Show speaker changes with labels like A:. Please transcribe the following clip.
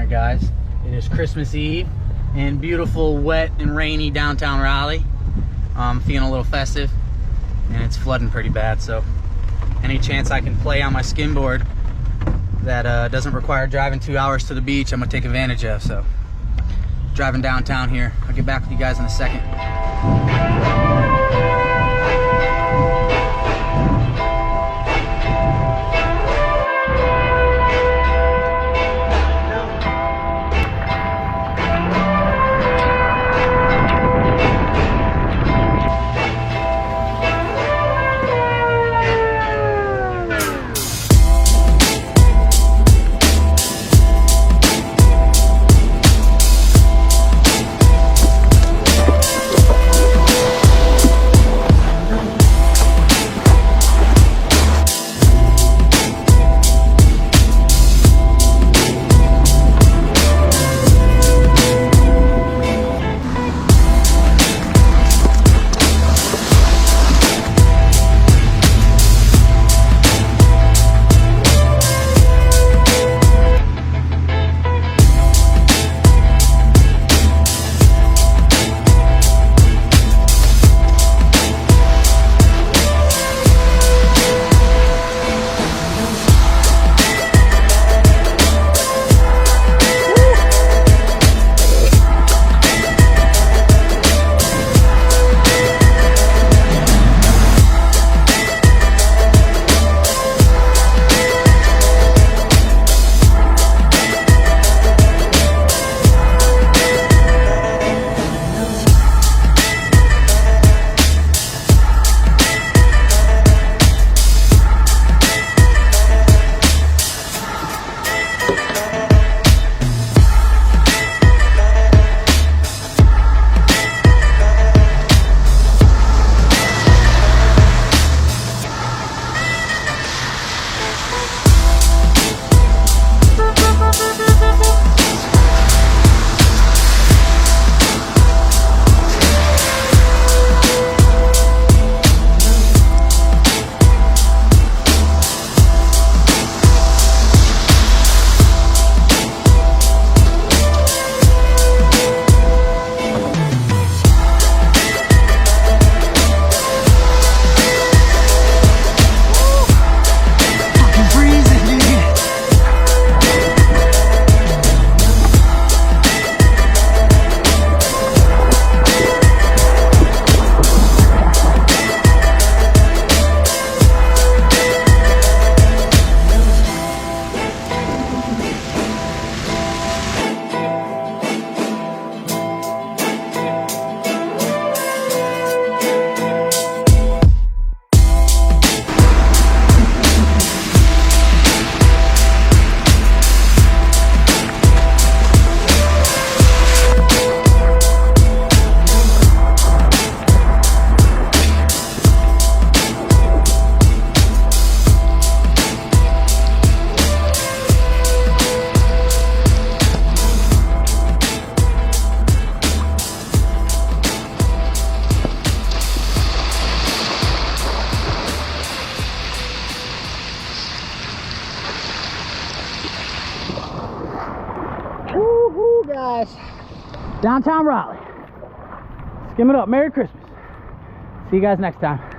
A: Alright guys, it is Christmas Eve in beautiful, wet and rainy downtown Raleigh. I'm feeling a little festive and it's flooding pretty bad, so any chance I can play on my skimboard that doesn't require driving 2 hours to the beach, I'm gonna take advantage of. So driving downtown here. I'll get back with you guys in a second. Woohoo, guys! Downtown Raleigh. Skim it up. Merry Christmas. See you guys next time.